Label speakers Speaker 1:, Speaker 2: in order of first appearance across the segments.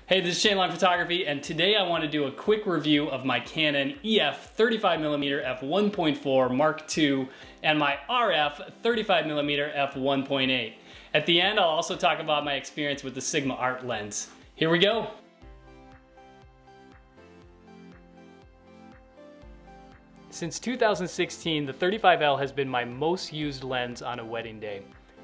Speaker 1: Hey, this is Shane Photography, and today I want to do a quick review of my Canon EF 35mm f1.4 Mark II and my RF 35mm f1.8. At the end, I'll also talk about my experience with the Sigma Art lens. Here we go. Since 2016, the 35L has been my most used lens on a wedding day.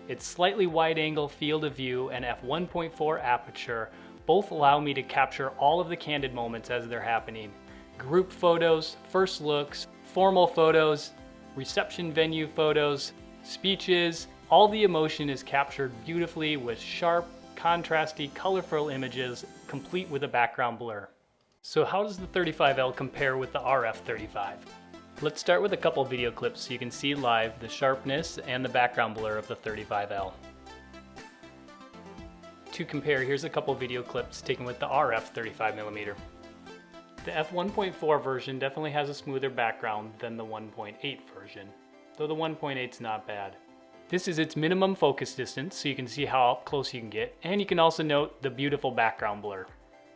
Speaker 1: Its slightly wide-angle field of view and f1.4 aperture both allow me to capture all of the candid moments as they're happening. Group photos, first looks, formal photos, reception venue photos, speeches, all the emotion is captured beautifully with sharp, contrasty, colorful images, complete with a background blur. So how does the 35L compare with the RF 35? Let's start with a couple video clips so you can see live the sharpness and the background blur of the 35L. To compare, here's a couple video clips taken with the RF 35mm. The f1.4 version definitely has a smoother background than the 1.8 version, though the 1.8's not bad. This is its minimum focus distance, so you can see how up close you can get, and you can also note the beautiful background blur.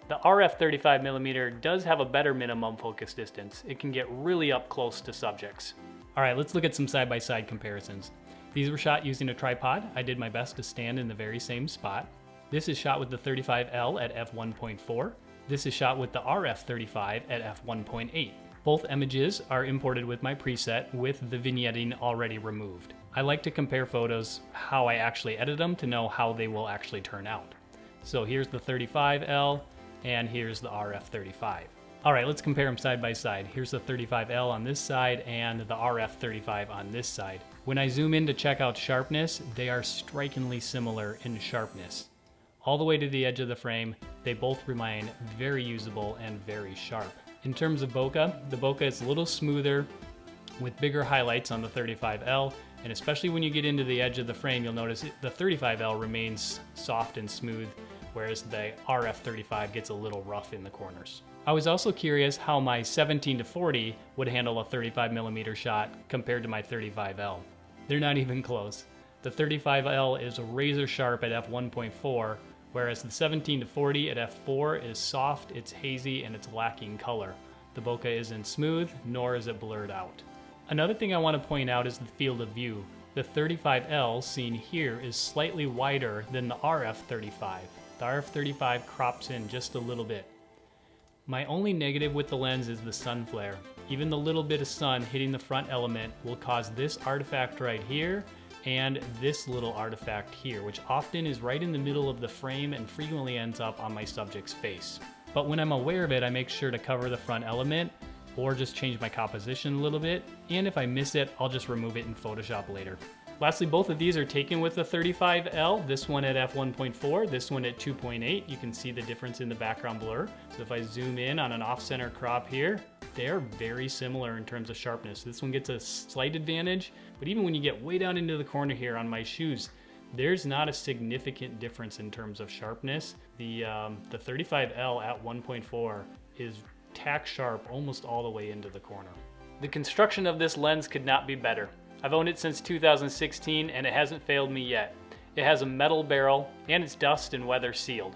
Speaker 1: The RF 35mm does have a better minimum focus distance. It can get really up close to subjects. Alright, let's look at some side-by-side comparisons. These were shot using a tripod. I did my best to stand in the very same spot. This is shot with the 35L at f1.4. This is shot with the RF 35 at f1.8. Both images are imported with my preset with the vignetting already removed. I like to compare photos how I actually edit them to know how they will actually turn out. So here's the 35L and here's the RF 35. Alright, let's compare them side by side. Here's the 35L on this side and the RF 35 on this side. When I zoom in to check out sharpness, they are strikingly similar in sharpness. All the way to the edge of the frame, they both remain very usable and very sharp. In terms of bokeh, the bokeh is a little smoother with bigger highlights on the 35L, and especially when you get into the edge of the frame, you'll notice the 35L remains soft and smooth, whereas the RF 35 gets a little rough in the corners. I was also curious how my 17-40 would handle a 35mm shot compared to my 35L. They're not even close. The 35L is razor sharp at f1.4, whereas the 17-40 at f4 is soft, it's hazy, and it's lacking color. The bokeh isn't smooth, nor is it blurred out. Another thing I want to point out is the field of view. The 35L seen here is slightly wider than the RF 35. The RF 35 crops in just a little bit. My only negative with the lens is the sun flare. Even the little bit of sun hitting the front element will cause this artifact right here and this little artifact here, which often is right in the middle of the frame and frequently ends up on my subject's face. But when I'm aware of it, I make sure to cover the front element or just change my composition a little bit, and if I miss it, I'll just remove it in Photoshop later. Lastly, both of these are taken with the 35L, this one at f1.4, this one at 2.8. You can see the difference in the background blur. So if I zoom in on an off-center crop here, they're very similar in terms of sharpness. This one gets a slight advantage, but even when you get way down into the corner here on my shoes, there's not a significant difference in terms of sharpness. The 35L at 1.4 is tack sharp almost all the way into the corner. The construction of this lens could not be better. I've owned it since 2016 and it hasn't failed me yet. It has a metal barrel and it's dust and weather sealed.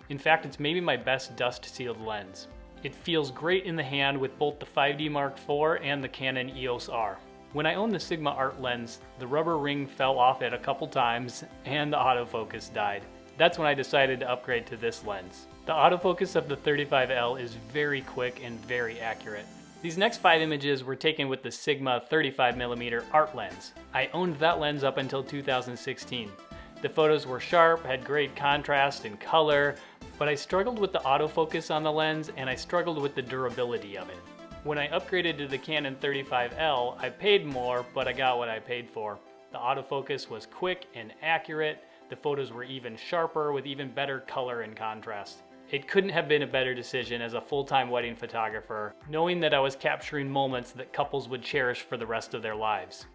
Speaker 1: In fact, it's maybe my best dust sealed lens. It feels great in the hand with both the 5D Mark IV and the Canon EOS R. When I owned the Sigma Art lens, the rubber ring fell off it a couple times and the autofocus died. That's when I decided to upgrade to this lens. The autofocus of the 35L is very quick and very accurate. These next 5 images were taken with the Sigma 35mm art lens. I owned that lens up until 2016. The photos were sharp, had great contrast and color, but I struggled with the autofocus on the lens and I struggled with the durability of it. When I upgraded to the Canon 35L, I paid more, but I got what I paid for. The autofocus was quick and accurate. The photos were even sharper with even better color and contrast. It couldn't have been a better decision as a full-time wedding photographer, knowing that I was capturing moments that couples would cherish for the rest of their lives.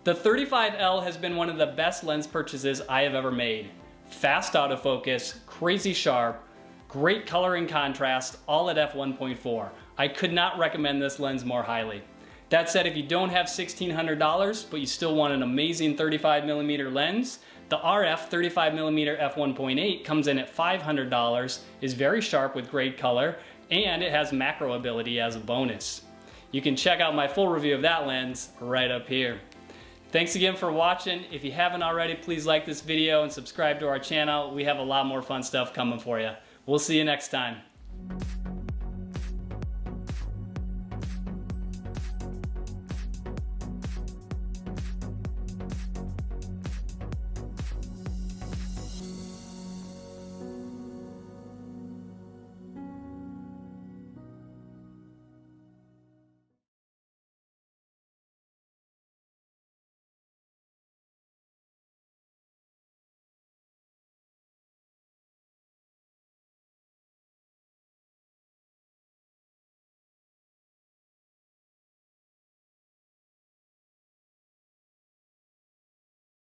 Speaker 1: The 35L has been one of the best lens purchases I have ever made. Fast autofocus, crazy sharp, great color and contrast, all at f1.4. I could not recommend this lens more highly. That said, if you don't have $1,600, but you still want an amazing 35mm lens,
Speaker 2: The RF 35mm f1.8 comes in at $500, is very sharp with great color, and it has macro ability as a bonus. You can check out my full review of that lens right up here. Thanks again for watching. If you haven't already, please like this video and subscribe to our channel. We have a lot more fun stuff coming for you. We'll see you next time.